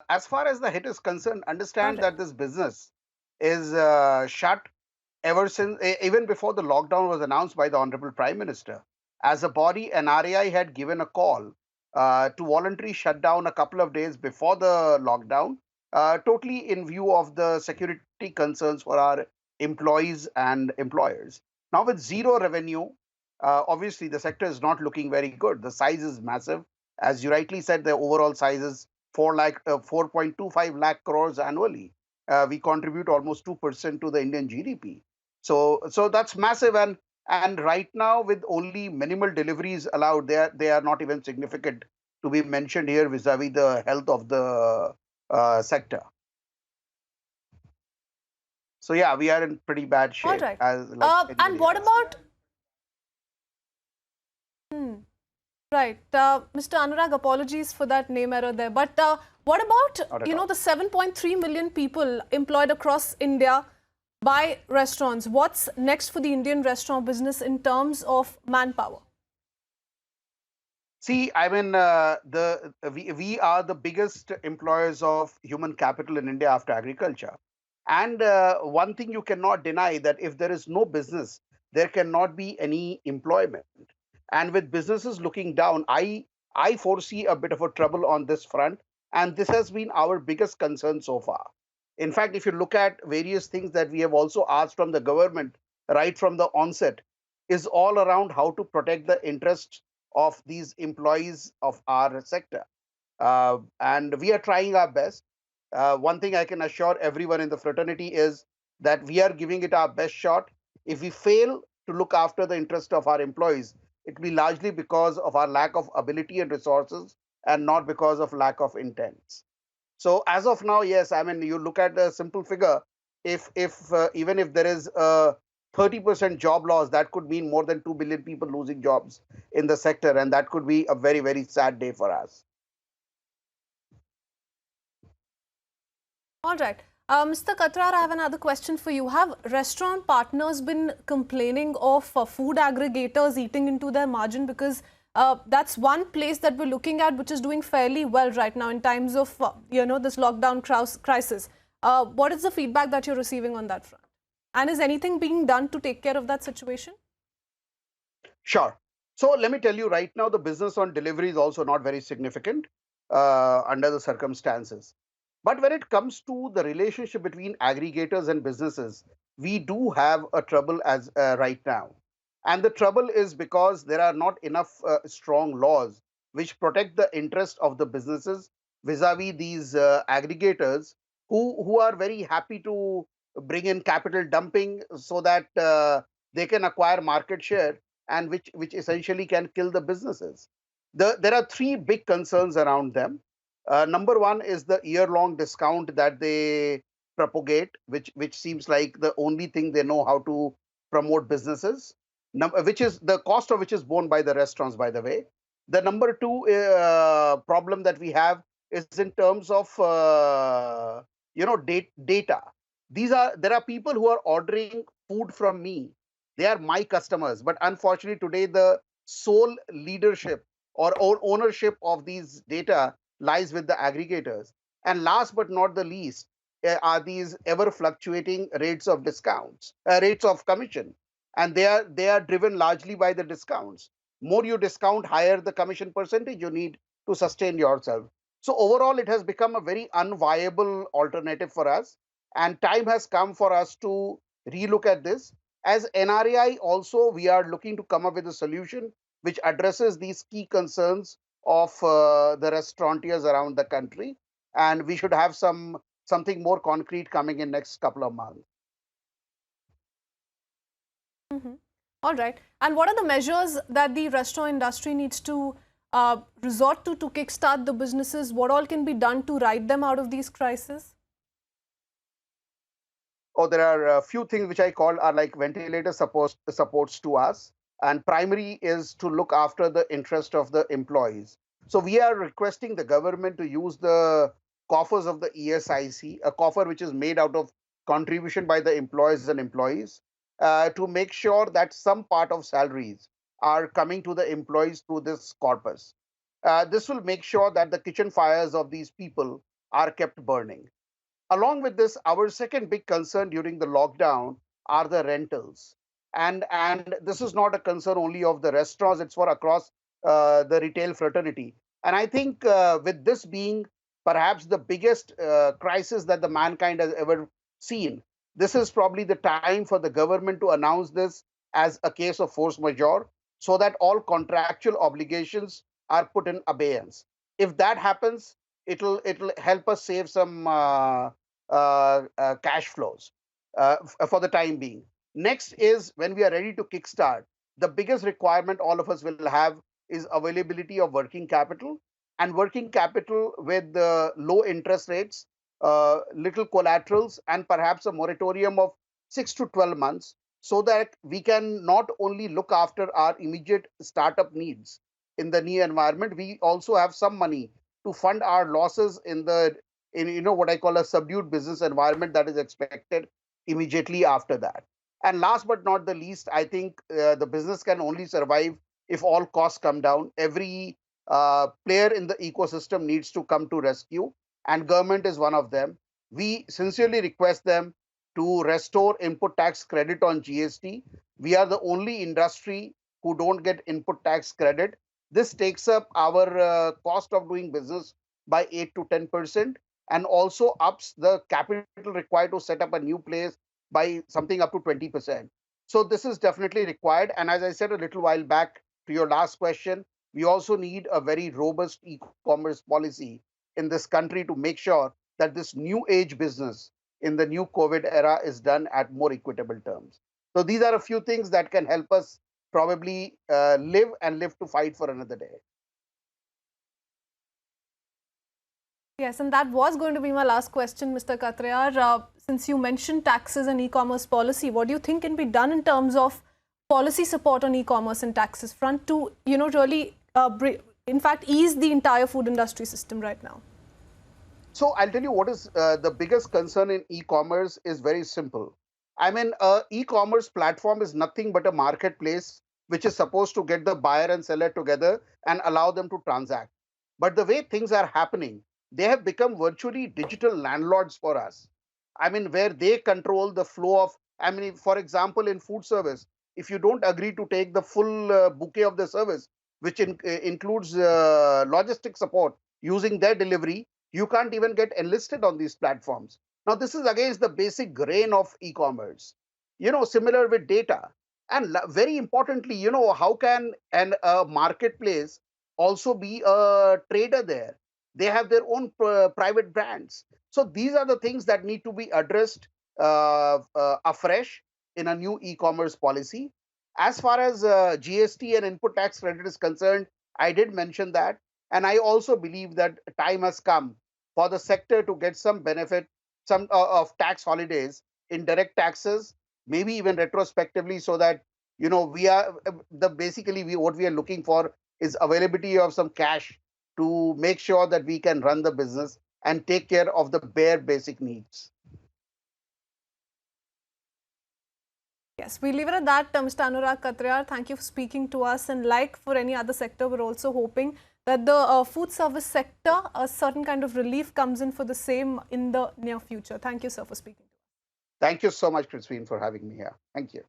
As far as the hit is concerned, All understand right. that this business is shut ever since, even before the lockdown was announced by the Honorable Prime Minister. As a body, NRAI had given a call to voluntary shut down a couple of days before the lockdown, totally in view of the security concerns for our employees and employers. Now, with zero revenue, obviously the sector is not looking very good. The size is massive. As you rightly said, the overall size is 4.25 lakh crores annually. We contribute almost 2% to the Indian GDP. So that's massive, and right now with only minimal deliveries allowed, they are not even significant to be mentioned here vis-a-vis the health of the sector. So yeah, we are in pretty bad All shape right. as like And anybody what else. about? Hmm. Right. Mr. Anurag, apologies for that name error there. But what about, Not at all. the 7.3 million people employed across India by restaurants? What's next for the Indian restaurant business in terms of manpower? See, I mean, we are the biggest employers of human capital in India after agriculture. And one thing you cannot deny that if there is no business, there cannot be any employment. And with businesses looking down, I foresee a bit of a trouble on this front. And this has been our biggest concern so far. In fact, if you look at various things that we have also asked from the government right from the onset, is all around how to protect the interests of these employees of our sector. And we are trying our best. One thing I can assure everyone in the fraternity is that we are giving it our best shot. If we fail to look after the interest of our employees, it will be largely because of our lack of ability and resources and not because of lack of intents. So as of now, yes, I mean, you look at the simple figure. If even if there is a 30% job loss, that could mean more than 2 billion people losing jobs in the sector, and that could be a very, very sad day for us. All right. Mr. Katrar, I have another question for you. Have restaurant partners been complaining of food aggregators eating into their margin? Because that's one place that we're looking at which is doing fairly well right now in times of, this lockdown crisis. What is the feedback that you're receiving on that front? And is anything being done to take care of that situation? Sure. So let me tell you right now, the business on delivery is also not very significant under the circumstances. But when it comes to the relationship between aggregators and businesses, we do have a trouble as right now. And the trouble is because there are not enough strong laws which protect the interest of the businesses vis-a-vis these aggregators who are very happy to bring in capital dumping so that they can acquire market share, and which essentially can kill the businesses. There are three big concerns around them. Number one is the year-long discount that they propagate, which seems like the only thing they know how to promote businesses. Which is the cost of which is borne by the restaurants, by the way. The number two problem that we have is in terms of data. There are people who are ordering food from me. They are my customers, but unfortunately today the sole leadership or ownership of these data lies with the aggregators. And last but not the least, are these ever fluctuating rates of commission, and they are driven largely by the discounts. More you discount, higher the commission percentage you need to sustain yourself. So overall, it has become a very unviable alternative for us, and time has come for us to relook at this. As NRAI, also, we are looking to come up with a solution which addresses these key concerns of the restaurateurs around the country, and we should have something more concrete coming in next couple of months. Mhm. All right. And what are the measures that the restaurant industry needs to resort to kickstart the businesses? What all can be done to ride them out of these crises? Or there are a few things which I call are like ventilator supports to us. And primary is to look after the interest of the employees. So we are requesting the government to use the coffers of the ESIC, a coffer which is made out of contribution by the employers and employees, to make sure that some part of salaries are coming to the employees through this corpus. This will make sure that the kitchen fires of these people are kept burning. Along with this, our second big concern during the lockdown are the rentals. And this is not a concern only of the restaurants, it's for across the retail fraternity. And I think with this being perhaps the biggest crisis that the mankind has ever seen, this is probably the time for the government to announce this as a case of force majeure, so that all contractual obligations are put in abeyance. If that happens, it'll help us save some cash flows for the time being. Next is, when we are ready to kickstart, the biggest requirement all of us will have is availability of working capital, and working capital with low interest rates, little collaterals, and perhaps a moratorium of 6 to 12 months, so that we can not only look after our immediate startup needs in the new environment, we also have some money to fund our losses in what I call a subdued business environment that is expected immediately after that. And last but not the least, I think the business can only survive if all costs come down. Every player in the ecosystem needs to come to rescue, and government is one of them. We sincerely request them to restore input tax credit on GST. We are the only industry who don't get input tax credit. This takes up our cost of doing business by 8 to 10%, and also ups the capital required to set up a new place by something up to 20%. So this is definitely required. And as I said a little while back to your last question, we also need a very robust e-commerce policy in this country to make sure that this new age business in the new COVID era is done at more equitable terms. So these are a few things that can help us probably live to fight for another day. Yes, and that was going to be my last question, Mr. Katriar. Since you mentioned taxes and e-commerce policy, what do you think can be done in terms of policy support on e-commerce and taxes front to, really, in fact, ease the entire food industry system right now? So I'll tell you what is the biggest concern in e-commerce is very simple. I mean, e-commerce platform is nothing but a marketplace which is supposed to get the buyer and seller together and allow them to transact. But the way things are happening, they have become virtually digital landlords for us. I mean, where they control the flow of, I mean, for example, in food service, if you don't agree to take the full bouquet of the service, which includes logistic support using their delivery, you can't even get enlisted on these platforms. Now, this is against the basic grain of e-commerce. Similar with data. And very importantly, how can a marketplace also be a trader there? They have their own private brands. So these are the things that need to be addressed afresh in a new e-commerce policy. As far as GST and input tax credit is concerned, I did mention that. And I also believe that time has come for the sector to get some benefit, some of tax holidays in direct taxes, maybe even retrospectively, so that we are what we are looking for is availability of some cash to make sure that we can run the business and take care of the bare basic needs. Yes, we leave it at that, Mr. Anurag Katriar. Thank you for speaking to us. And like for any other sector, we're also hoping that the food service sector, a certain kind of relief comes in for the same in the near future. Thank you, sir, for speaking. Thank you so much, Christine, for having me here. Thank you.